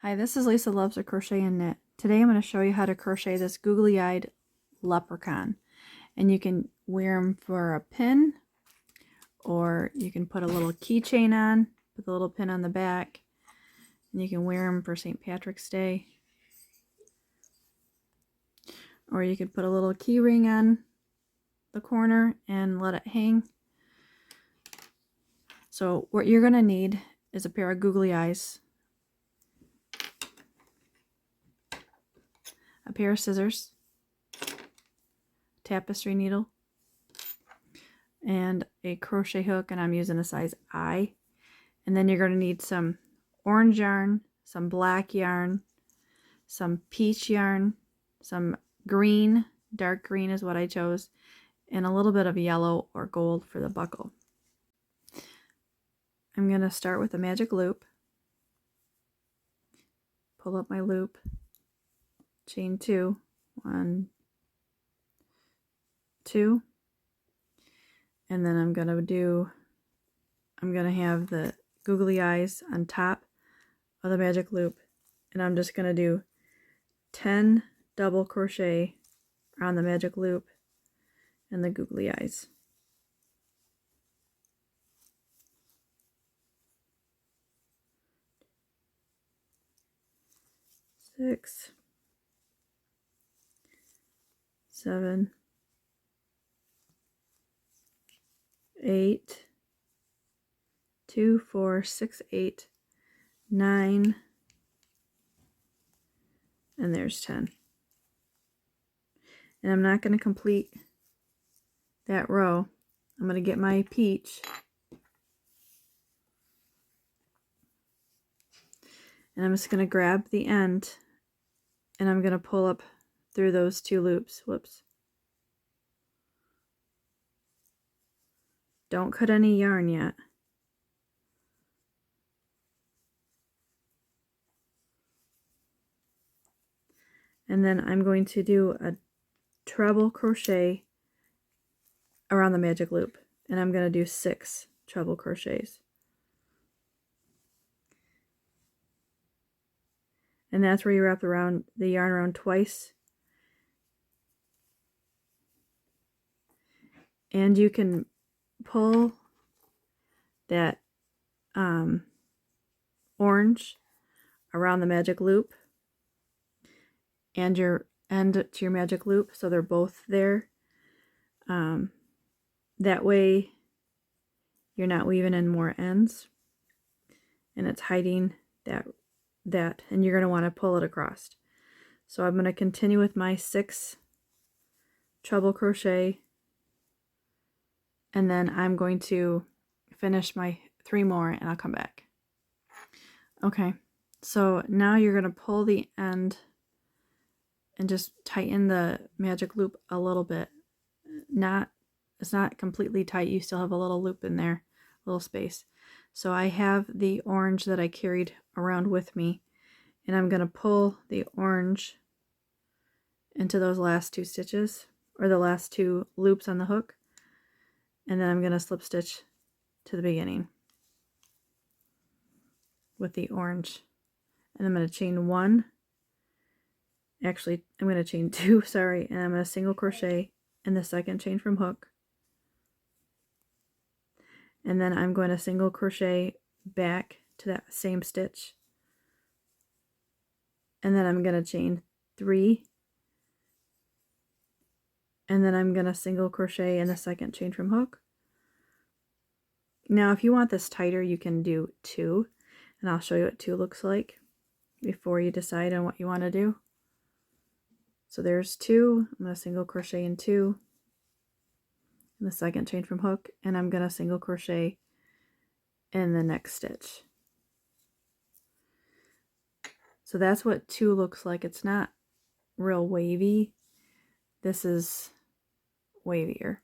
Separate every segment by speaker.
Speaker 1: Hi, this is Lisa Loves to Crochet and Knit. Today I'm going to show you how to crochet this googly-eyed leprechaun. And you can wear them for a pin, or you can put a little keychain on, put the little pin on the back, and you can wear them for St. Patrick's Day. Or you could put a little key ring on the corner and let it hang. So what you're going to need is a pair of googly eyes, a pair of scissors, tapestry needle, and a crochet hook, and I'm using a size I. And then you're going to need some orange yarn, some black yarn, some peach yarn, some green, dark green is what I chose, and a little bit of yellow or gold for the buckle. I'm going to start with a magic loop, pull up my loop, chain 2, 1, 2, and then I'm going to have the googly eyes on top of the magic loop, and I'm just going to do 10 double crochet around the magic loop and the googly eyes. 6, 7, 8, 2, 4, 6, 8, 9, and there's 10. And I'm not going to complete that row. I'm going to get my peach, and I'm just going to grab the end, and I'm going to pull up through those 2 loops. Whoops. Don't cut any yarn yet. And then I'm going to do a treble crochet around the magic loop, and I'm going to do 6 treble crochets. And that's where you wrap around the yarn around twice. And you can pull that orange around the magic loop and your end to your magic loop, so they're both there. That way you're not weaving in more ends, and it's hiding that, and you're going to want to pull it across. So I'm going to continue with my 6 treble crochet, and then I'm going to finish my 3 more, and I'll come back. Okay, so now you're going to pull the end and just tighten the magic loop a little bit. It's not completely tight, you still have a little loop in there, a little space. So I have the orange that I carried around with me, and I'm going to pull the orange into those last 2 stitches, or the last 2 loops on the hook, and then I'm going to slip stitch to the beginning with the orange, and I'm going to chain 1, actually I'm going to chain 2, sorry, and I'm going to single crochet in the second chain from hook, and then I'm going to single crochet back to that same stitch, and then I'm going to chain 3, and then I'm going to single crochet in the second chain from hook. Now if you want this tighter, you can do 2, and I'll show you what 2 looks like before you decide on what you want to do. So there's 2, I'm going to single crochet in 2 in the second chain from hook, and I'm going to single crochet in the next stitch. So that's what 2 looks like. It's not real wavy. This is wavier.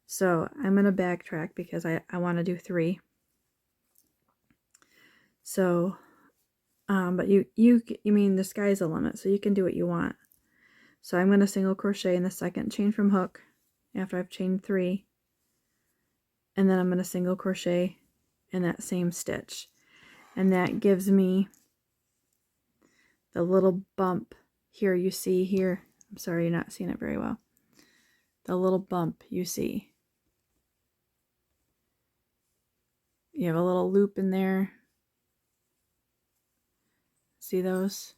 Speaker 1: So I'm going to backtrack because I want to do 3. So, but you mean the sky's the limit, so you can do what you want. So I'm going to single crochet in the second chain from hook after I've chained 3, and then I'm going to single crochet in that same stitch, and that gives me the little bump here you see here. I'm sorry, you're not seeing it very well. The little bump you see. You have a little loop in there. See those?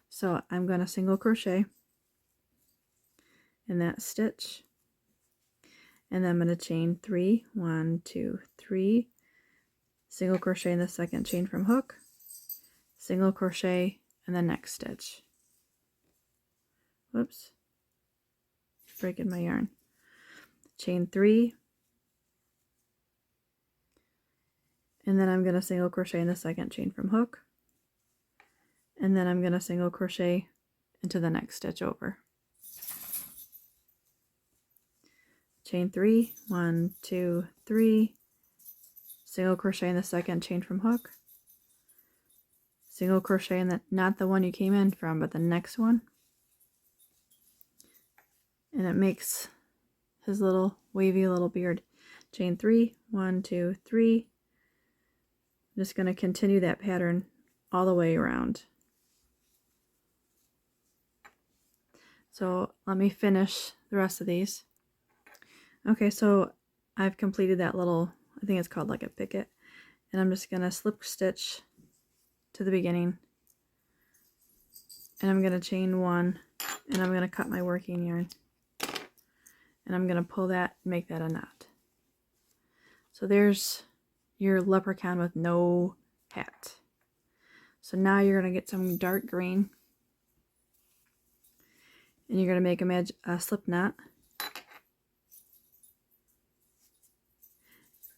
Speaker 1: So I'm going to single crochet in that stitch. And then I'm going to chain 3, 1, 2, 3, single crochet in the second chain from hook, single crochet in the next stitch. Whoops, breaking my yarn. Chain 3, and then I'm going to single crochet in the second chain from hook, and then I'm going to single crochet into the next stitch over. Chain 3, 1, 2, 3, single crochet in the second chain from hook, single crochet in the, not the one you came in from, but the next one, and it makes his little wavy little beard. Chain 3, 1, 2, 3. I'm just going to continue that pattern all the way around. So let me finish the rest of these. Okay, so I've completed that little, I think it's called like a picket, and I'm just going to slip stitch to the beginning, and I'm going to chain 1, and I'm going to cut my working yarn, and I'm going to pull that and make that a knot. So there's your leprechaun with no hat. So now you're going to get some dark green, and you're going to make a slip knot.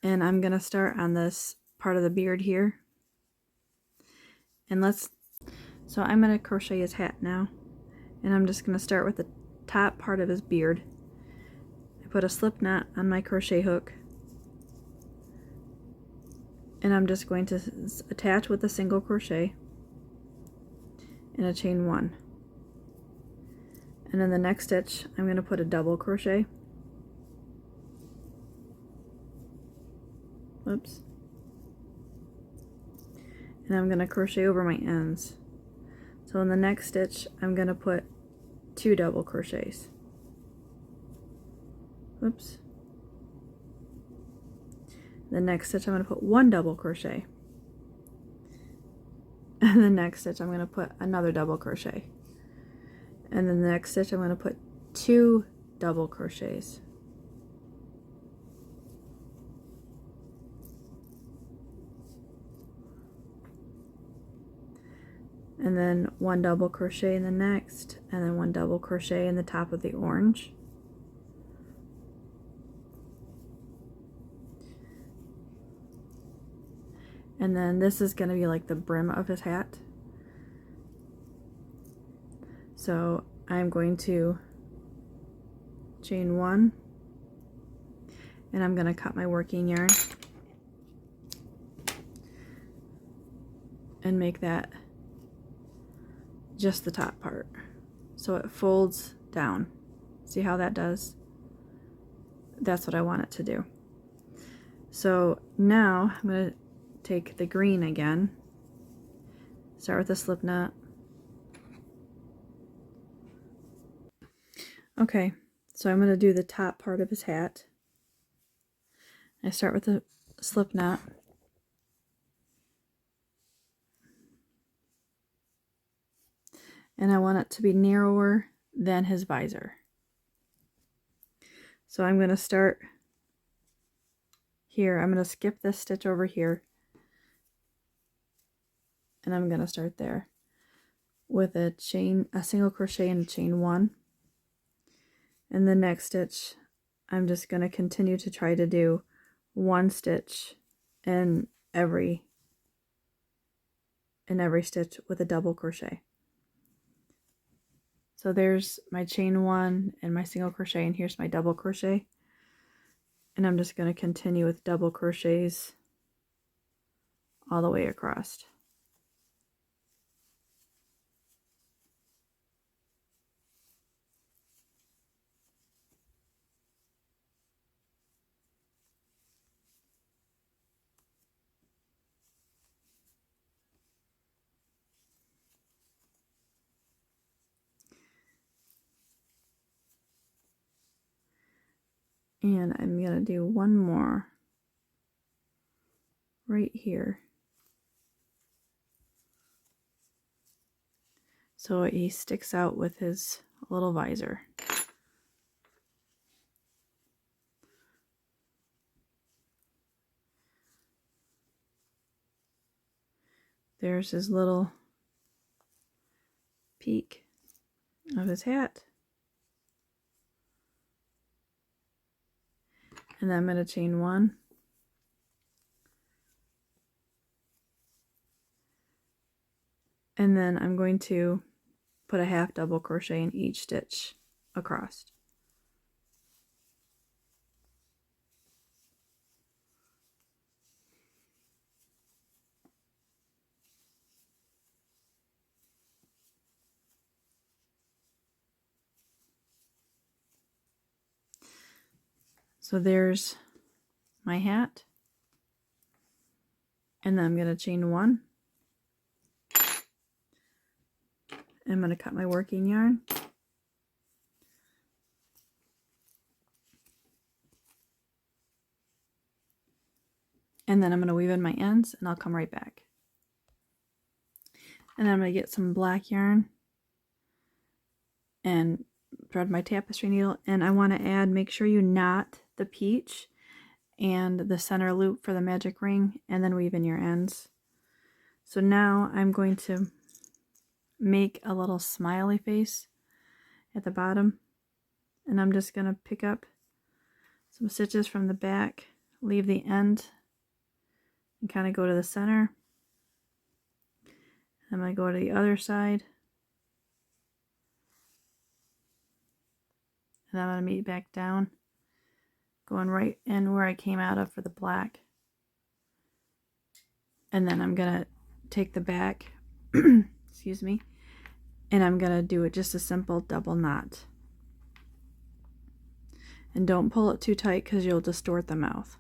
Speaker 1: And I'm going to start on this part of the beard here. And so I'm going to crochet his hat now. And I'm just going to start with the top part of his beard. I put a slip knot on my crochet hook. And I'm just going to attach with a single crochet and a chain 1. And in the next stitch, I'm going to put a double crochet. Whoops. And I'm going to crochet over my ends. So in the next stitch, I'm going to put 2 double crochets. Whoops. The next stitch, I'm going to put 1 double crochet. And the next stitch, I'm going to put another double crochet. And then the next stitch, I'm going to put 2 double crochets. And then 1 double crochet in the next, and then 1 double crochet in the top of the orange. And then this is going to be like the brim of his hat. So I'm going to chain 1, and I'm going to cut my working yarn and make that just the top part. So it folds down. See how that does? That's what I want it to do. So now I'm going to take the green again. Start with a slip knot. Okay, so I'm going to do the top part of his hat. I start with a slip knot. And I want it to be narrower than his visor. So I'm going to start here. I'm going to skip this stitch over here. And I'm going to start there with a single crochet and a chain 1. And the next stitch, I'm just going to continue to try to do 1 stitch in every stitch with a double crochet. So there's my chain 1 and my single crochet, and here's my double crochet. And I'm just going to continue with double crochets all the way across. And I'm going to do one more right here. So he sticks out with his little visor. There's his little peak of his hat. And then I'm going to chain 1. And then I'm going to put a half double crochet in each stitch across. So there's my hat. And then I'm going to chain 1. I'm going to cut my working yarn. And then I'm going to weave in my ends and I'll come right back. And then I'm going to get some black yarn and thread my tapestry needle. And I want to add, make sure you knot the peach and the center loop for the magic ring and then weave in your ends. So now I'm going to make a little smiley face at the bottom. And I'm just going to pick up some stitches from the back, leave the end, and kind of go to the center. I'm going to go to the other side. And I'm going to meet back down, going right in where I came out of for the black. And then I'm going to take the back, excuse me, and I'm going to do it just a simple double knot. And don't pull it too tight because you'll distort the mouth.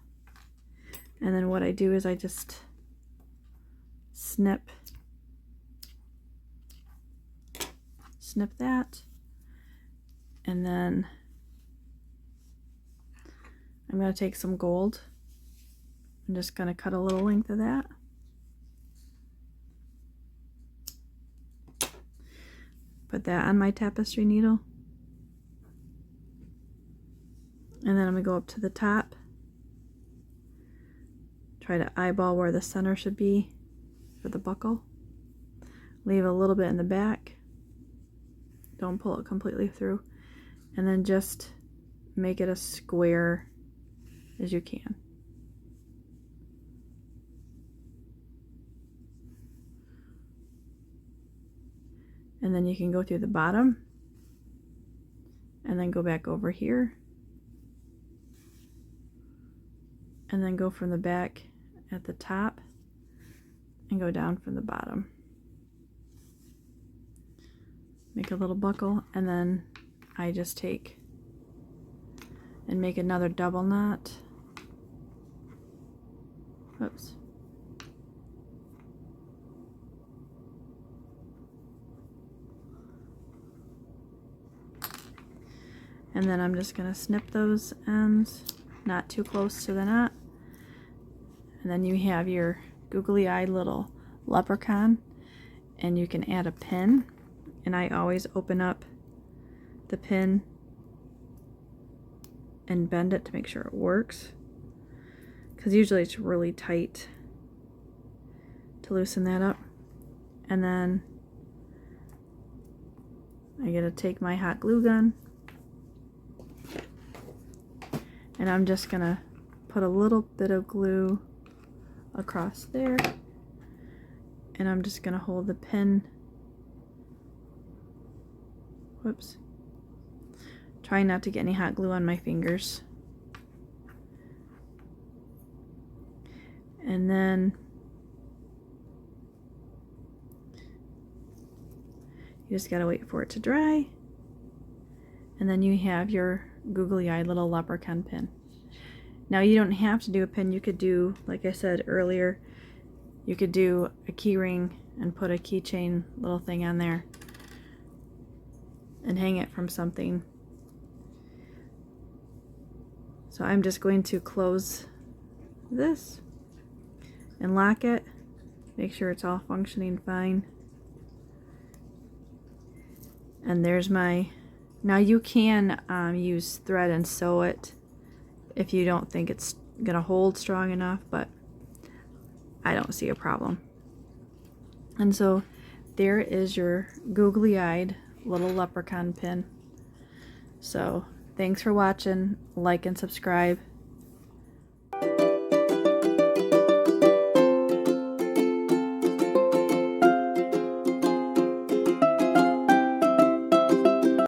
Speaker 1: And then what I do is I just snip that, and then I'm going to take some gold. I'm just going to cut a little length of that. Put that on my tapestry needle. And then I'm going to go up to the top. Try to eyeball where the center should be for the buckle. Leave a little bit in the back. Don't pull it completely through. And then just make it as square as you can. And then you can go through the bottom and then go back over here and then go from the back at the top and go down from the bottom. Make a little buckle, and then I just take and make another double knot. Oops. And then I'm just going to snip those ends, not too close to the knot. And then you have your googly eyed little leprechaun, and you can add a pin. And I always open up the pin and bend it to make sure it works, because usually it's really tight to loosen that up. And then I gotta take my hot glue gun, and I'm just gonna put a little bit of glue across there, and I'm just gonna hold the pin. Whoops. Trying not to get any hot glue on my fingers. And then you just gotta wait for it to dry. And then you have your googly eyed little leprechaun pin. Now you don't have to do a pin. You could do, like I said earlier, you could do a key ring and put a keychain little thing on there and hang it from something. So I'm just going to close this and lock it. Make sure it's all functioning fine. And there's my, now you can use thread and sew it if you don't think it's gonna hold strong enough, but I don't see a problem. And so there is your googly-eyed little leprechaun pin. So thanks for watching, like and subscribe.